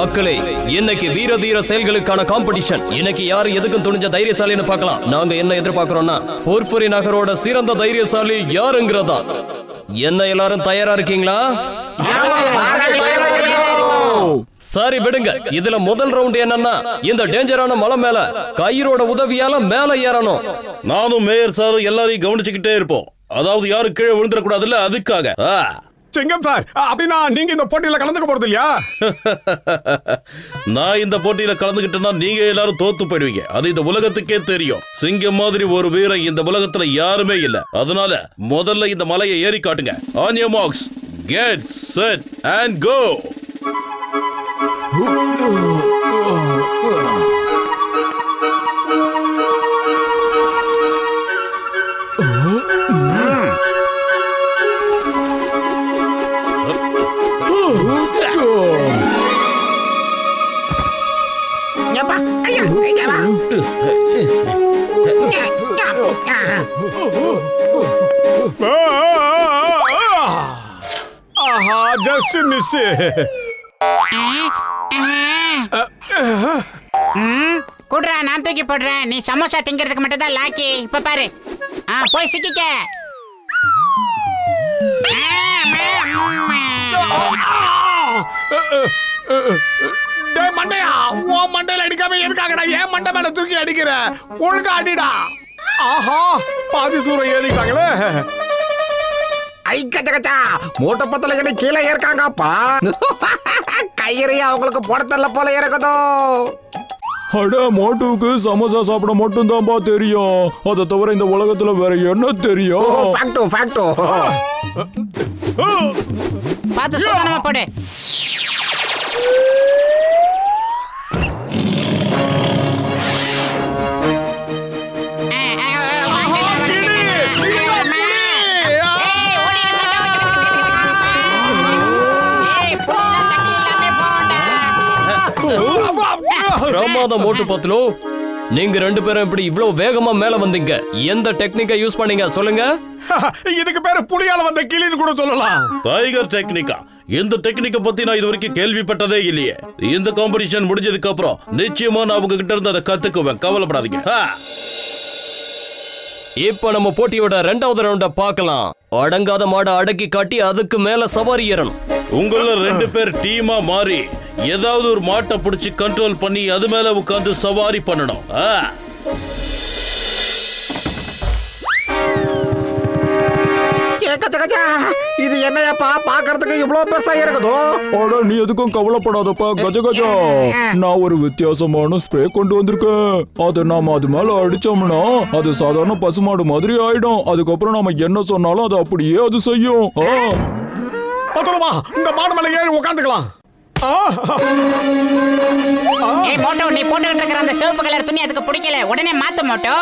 மக்களே, இன்னைக்கு வீர தீர செயல்களுக்கான காம்படிஷன். இன்னைக்கு யாரு எதுக்கும் துணிஞ்ச தைரியசாலின்னு பார்க்கலாம். நாங்க என்ன எதிர்பார்க்கிறோம்னா ஃபோர்ஃபுரி நகரோட சிறந்த தைரியசாலி யாருங்கிறதா. என்ன எல்லாரும் தயாரா இருக்கீங்களா? சரி விடுங்க. இதுல முதல் ரவுண்ட் என்னன்னா, இந்த டேஞ்சரான மலை மேல கயிறோட உதவியால மேல ஏறணும். நானும் மேயர் சாரும் எல்லாரையும் கவனிச்சுக்கிட்டே இருப்போம். அதாவது யாரும் கீழே விழுந்துடக்கூடாதுல்ல, அதுக்காக. சிங்கம் சார், அப்படின்னா நீங்க இந்த போட்டியில கலந்துக்க போறது இல்லையா? நான் இந்த போட்டியில கலந்துக்கிட்டேன்னா நீங்க எல்லாரும் தோத்து போயிடுவீங்க. அது இந்த உலகத்துக்கே தெரியும். சிங்கம் மாதிரி ஒரு வீரன் இந்த உலகத்துல யாருமே இல்ல. அதனால முதல்ல இந்த மலையை ஏறி காட்டுங்க. On your marks, get set and go. ஆஹா, ஜஸ்ட் மிஸ். குடுறா, நான் தூக்கி போடுறேன். நீ சமோசா திங்கிறதுக்கு மட்டும் தான் லாக்கி. இப்ப பாரு, போய் சிக்கிக்க. மண்டையா, உன் மண்டையில அடிக்காம எதுக்காகடா என் மண்டை மேல தூக்கி அடிக்கிற? ஒழுங்கா அடிடா. ஆஹா, பாதி தூரம் ஏறிட்டாங்களே. ஐக்கச்சா மூட்டை பத்தல கீழே ஏற்காங்கப்பா. கயிறைய அவங்களுக்கு போட தெரியல போல இருக்குதோ. அட, மோட்டுவுக்கு சமோசா சாப்பிட மட்டும் தான்ப்பா தெரியும். அதை தவிர இந்த உலகத்துல வேற என்ன தெரியும்? பார்த்து சூதானமா போடு. பிரமாதம் மோட்டு பத்லு. நீங்க ரெண்டு பேரும் இப்படி இவ்வளவு வேகமா மேல வந்தீங்க. எந்த டெக்னிக்கை யூஸ் பண்ணீங்க சொல்லுங்க? இதுக்கு பேரு புலியால வந்த கிளின்னு கூட சொல்லலாம். டைகர் டெக்னிக்கா? இந்த டெக்னிக்கை பத்தி நான் இது வரைக்கும் கேள்விப்பட்டதே இல்லையே. இந்த காம்படிஷன் முடிஞ்சதுக்கு அப்புறம் நிச்சயமா நான் உங்க கிட்ட இருந்து அதை கத்துக்குவேன். கவலைப்படாதீங்க. இப்ப நம்ம போட்டியோட ரெண்டாவது ரவுண்ட பார்க்கலாம். அடங்காத மாட அடக்கி காட்டி அதுக்கு மேல சவாரி ஏறணும். உங்கள ரெண்டு பேர் டீமா மாறி ஏதாவது ஒரு மாட்டை பிடிச்சி கண்ட்ரோல் பண்ணி அது மேல உட்கார்ந்து சவாரி பண்ணணும். இது என்னப்பா பாக்குறதுக்கு இவ்வளவு பெருசா இருக்குதோ? அட, நீ எதுக்கும் கவலைப்படாதப்பா கஜகஜா. நான் ஒரு வித்தியாசமான ஸ்ப்ரே கொண்டு வந்திருக்கேன். அதை நாம அது மேல அடிச்சோம்னா அது சாதாரண பசுமாடு மாதிரி ஆயிடும். அதுக்கப்புறம் நாம என்ன சொன்னாலும் அது அப்படியே அது செய்யும். பத்திரமா இந்த மாடு மேல ஏறி உட்காந்துக்கலாம். ஏய் மோட்டோ, நீ போட்டுக்கிட்டு இருக்கிற அந்த சிவப்பு கலர் துணி அதுக்கு பிடிக்கல. உடனே மாத்து மோட்டோ.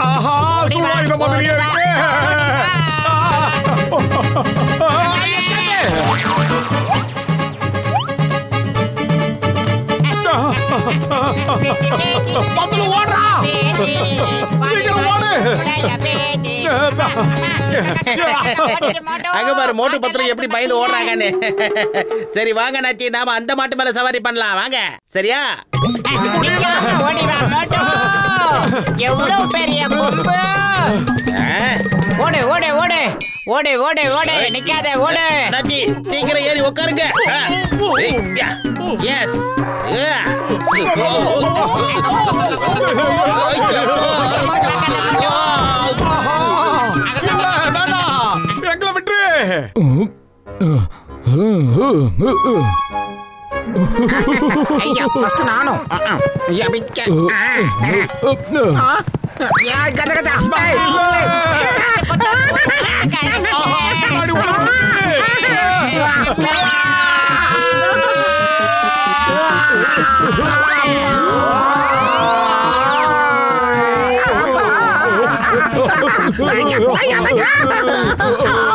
ஆஹா, சுவாயிர மாதிரியே இருக்கு. பத்துல ஓடுறா. சீக்கிரம் ஓடு. அங்க பாரு மோட்டு பத்திரம் எப்படி பயந்து ஓடுறாங்கன்னு. சரி வாங்க நாச்சி, நாம அந்த மாட்டு மேல சவாரி பண்ணலாம். வாங்க. சரியா? ஓடி வா மோட்டோ. எவ்வளவு பெரிய கொம்பு. ஓடு ஓடு ஓடு ஓடு ஓடு ஓடு, நிக்காத ஓடு. நாச்சி சீக்கிரம் ஏறி உட்காருங்க. எஸ். எங்களை விட்டு. ஐயா, ஃபர்ஸ்ட் நானும்.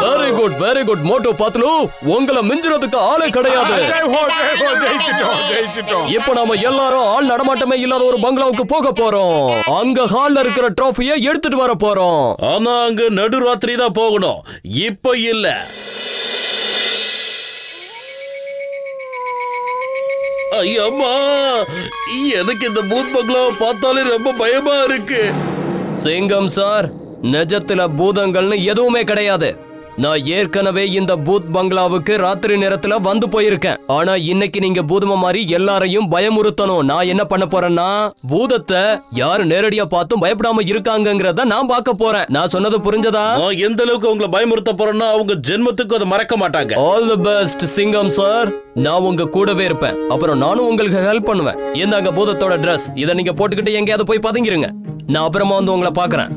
Very good very good Motu Patlu, உங்களை மிஞ்சுறதுக்கு ஆளே கிடையாது. இப்ப நாம எல்லாரும் ஆள் நடமாட்டமே இல்லாத ஒரு பங்களாவுக்கு போக போறோம். அங்க ஹால்ல இருக்கிற ட்ராஃபியை எடுத்துட்டு வர போறோம். ஆனா அங்க நடுராத்திரி தான் போகணும், இப்ப இல்ல. ஐயம்மா, எனக்கு இந்த பூத் பங்களாவை பார்த்தாலே ரொம்ப பயமா இருக்கு. சிங்கம் சார், நிஜத்துல பூதங்கள்னு எதுவுமே கிடையாது. நான் ஏற்கனவே இந்த பூத் பங்களாவுக்கு ராத்திரி நேரத்துல வந்து போயிருக்கேன். ஆனா இன்னைக்கு நீங்க பூதமா மாதிரி எல்லாரையும் பயமுறுத்தணும். நான் என்ன பண்ண போறேன்னா, பூதத்தை யாரு நேரடியா பார்த்தும் பயப்படாம இருக்காங்கங்கறத நான் பார்க்க போறேன். நான் சொன்னது புரிஞ்சதா? நான் எந்த அளவுக்கு உங்களை பயமுறுத்த போறேன்னா அவங்க ஜென்மத்துக்கு அதை மறக்க மாட்டாங்க. ஆல் தி பெஸ்ட் சிங்கம் சார். நான் உங்க கூடவே இருப்பேன். அப்புறம் நானும் உங்களுக்கு ஹெல்ப் பண்ணுவேன். இந்தாங்க பூதத்தோட ட்ரெஸ். இதை நீங்க போட்டுக்கிட்டு எங்கேயாவது போய் பதுங்கிருங்க. நான் அப்புறமா வந்து உங்களை பாக்குறேன்.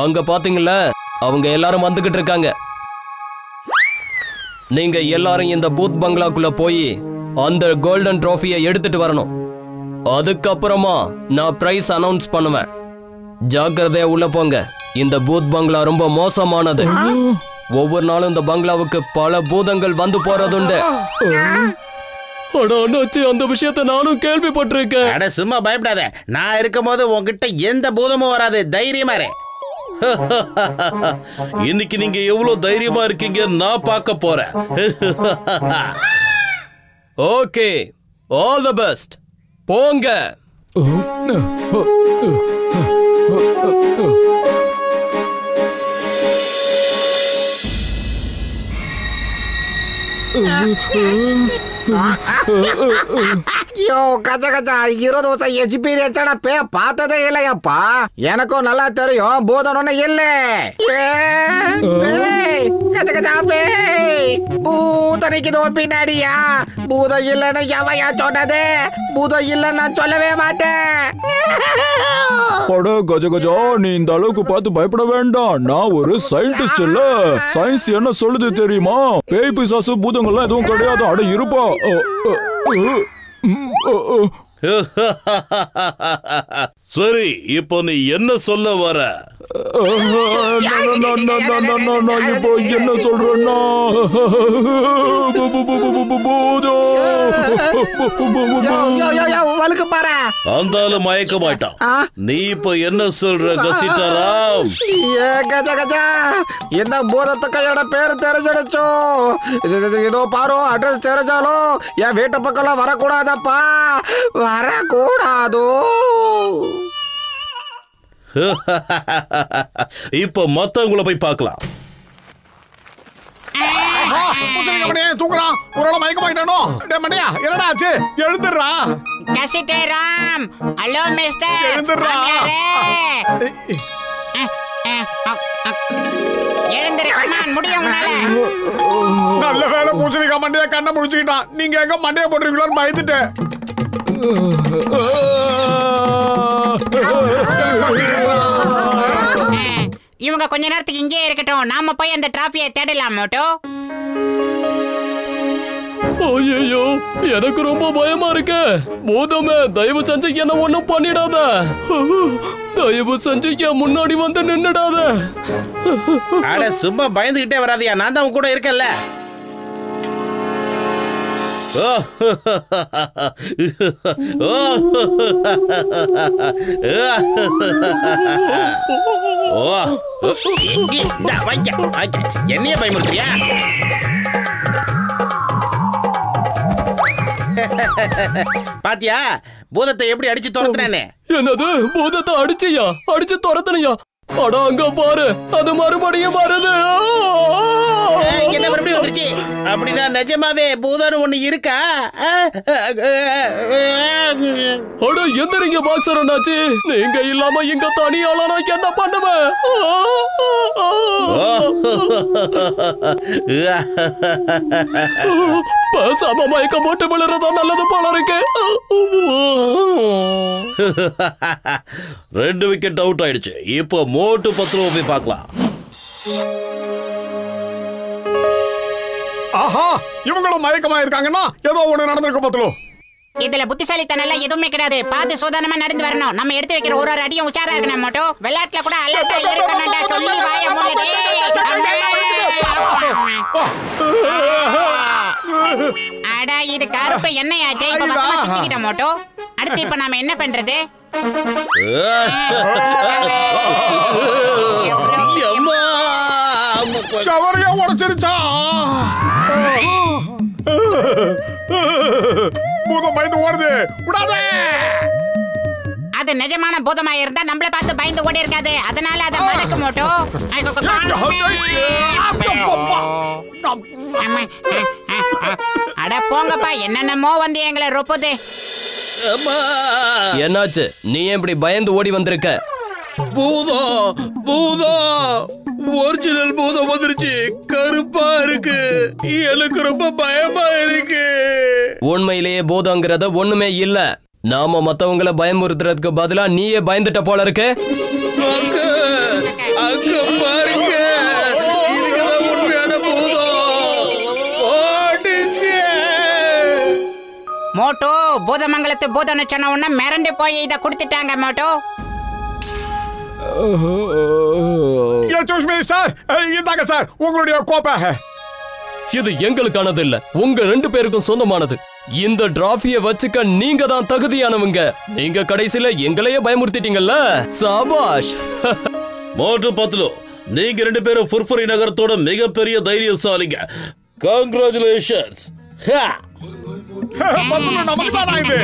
அங்க பாத்தீங்களா, அவங்க எல்லாரும் வந்துகிட்டு இருக்காங்க. நீங்க எல்லாரும் இந்த பூத் பங்களாக்குள்ள போய் அந்த கோல்டன் ட்ராஃபியை எடுத்துட்டு வரணும். அதுக்கப்புறமா நான் பிரைஸ் அனௌன்ஸ் பண்ணுவேன். ஜாக்கிரதையா உள்ள போங்க. இந்த பூத் பங்களா ரொம்ப மோசமானது. ஒவ்வொரு நாளும் இந்த பங்களாவுக்கு பல பூதங்கள் வந்து போறதுண்டு. அந்த விஷயத்தை நானும் கேள்விப்பட்டிருக்கேன். அட சும்மா பயப்படாத. நான் இருக்கும் போது உன்கிட்ட எந்த பூதமும் வராது. தைரியமா இரு. இன்னைக்கு நீங்க எவ்வளவு தைரியமா இருக்கீங்க நான் பார்க்க போறேன். Okay, all the best. போங்க. ஐயோ கஜ கஜா, 20 வருஷம் எக்ஸ்பீரியன்ஸ் பார்த்ததே இல்லையாப்பா. எனக்கும் நல்லா தெரியும் பூதம் ஒண்ணு இல்ல. கஜ கஜா பூதம் நிக்குதோ பின்னாடியா? பூதம் இல்லன்னு எவையா சொன்னது? பூதம் இல்லன்னு நான் சொல்லவே மாட்டேன். அட கஜ கஜா, நீ இந்த அளவுக்கு பார்த்து பயப்பட வேண்டாம். நான் ஒரு சயின்டிஸ்ட் இல்ல. சயின்ஸ் என்ன சொல்லுது தெரியுமா? பேய் பிசாசு பூதங்கள்லாம் எதுவும் கிடையாது. அட இருப்பா. சரி, இப்போ நீ என்ன சொல்ல வர? நான் இப்போ என்ன சொல்றேன்னா, வழுக்கு பாரு. அந்த ஆளு மயக்க மாட்டான். நீ இப்போ என்ன சொல்ற கசிட்டராம்? கஜா கஜா, இந்த பூதத்துக்கு என்னோட பேரு தெரிஞ்சிடுச்சோ. இதோ பாரு, அட்ரஸ் தெரிஞ்சாலும் என் வீட்டு பக்கம் வரக்கூடாதப்பா. வரக்கூடாதோ. இப்ப மத்தவங்கள போய் பார்க்கலாம். தூக்குறான். ஒரு மயக்கமாயிட்டானோ? மணியா என்னடா ஆச்சு? எழுந்துடுறா. கசிட்டராம். Hello mister. எழுந்துடுறா. எழுந்துரு. முடியும். நல்ல வேலை பூசணிக்கா மண்டையா கண்ணை முடிச்சுக்கிட்டான். நீங்க எங்க மண்டையை போட்டுருக்கீங்களோன்னு பயந்துட்டேன். இவங்க கொஞ்ச நேரத்துக்கு இங்கே இருக்கட்டும். நாம போய் அந்த டிராஃபியை தேடலாம். மோட்டோ, ஐயோ, எனக்கு ரொம்ப பயமா இருக்கு. பூதமே, தயவு செஞ்சு என்ன ஒண்ணும் பண்ணிடாத. தயவு செஞ்சு என் முன்னாடி வந்து நின்னுடாத. அட சும்மா பயந்துகிட்டே வராதியா? நான் தான் உன் கூட இருக்கேன்ல. என்னைய பயமுறுத்தியா? பாத்தியா பூதத்தை எப்படி அடிச்சு துரத்துனேன்னு? என்னது, பூதத்தை அடிச்சியா? அடிச்சு துரத்துனியா? அட அங்க பாரு, அது மறுபடியும் வருது. என்ன மறுபடியும் வந்துருச்சு? அப்படின்னா நிஜமாவே பூதம் ஒண்ணு இருக்கா? அட எந்திரிங்க பாக்ஸர் அண்ணாச்சி. நீங்க இல்லாம இங்க தனியால நான் என்ன பண்ணுவேன்? பேசாம மயக்க போட்டு விழுறதா நல்லது போல இருக்கு. 2 விக்கெட் அவுட் ஆயிடுச்சு. இப்போ மோட்டு 10 ரூபா போய் பார்க்கலாம். ஆஹா, இவங்களும் மயக்கமா இருக்காங்கன்னா ஏதோ ஒண்ணு நடந்திருக்க பத்துலோ. இதுல புத்திசாலித்தனம் எல்லாம் எதுவுமே கிடையாது. பார்த்து சூதானமா நடந்து வரணும். நம்ம எடுத்து வைக்கிற ஒரு அடியும் உச்சாரா இருக்கணும். மோட்டோ, விளையாட்டுல கூட அலர்ட்டா இருக்கணும்டா. சொல்லி வாய மூடுடே. அட இது கருப்பு என்னையாச்சே? இப்ப பக்கமா சிக்கிட்ட. மோட்டோ, அடுத்து இப்ப நாம என்ன பண்றது? ஷவரையா உடைச்சிருச்சா? பூதம் பயந்து ஓடுது விடாதே. அது நிஜமான பூதமா இருந்தா நம்மள பார்த்து பயந்து ஓடி இருக்காது. அதனால அதை மடக்கு மோட்டோ. அட போங்கப்பா, என்னென்னமோ வந்து எங்களை ரொப்புது. என்னாச்சு? நீ ஏன் இப்படி பயந்து ஓடி வந்திருக்க? பூதம் பூதம் ஒரிஜினல் பூதம் வந்துருச்சு. கருப்பா இருக்கு. எனக்கு ரொம்ப பயமா இருக்கு. உண்மையிலேயே பூதங்கிறத ஒண்ணுமே இல்ல. நாம மத்தவங்கள பயமுறுத்துறதுக்கு பதிலா நீயே பயந்துட்ட போல இருக்கு. அங்க அங்க பாருங்க. இதுக்குதான் உண்மையான பூதம். ஓடுங்க. மோட்டோ, பூதமங்கலத்து பூதம்னு சொன்ன உடனே மிரண்டு போய் இதை கொடுத்துட்டாங்க மோட்டோ. சார் இந்தாங்க சார் உங்களுடைய கோப்பை. இது எங்களுக்கானது இல்ல, உங்க 2 பேருக்கும் சொந்தமானது. இந்த டிராஃபியை வச்சுக்க நீங்க தான் தகுதியானவங்க. நீங்க கடைசியில எங்களையே பயமுறுத்திட்டீங்கல்ல. சாபாஷ். மோட்டு பத்லு, நீங்க 2 பேரும் ஃபுர்ஃபுரி நகரத்தோட மிகப்பெரிய தைரியசாலிங்க. கங்க்ராச்சுலேஷன்ஸ். நமக்கு தான் இது.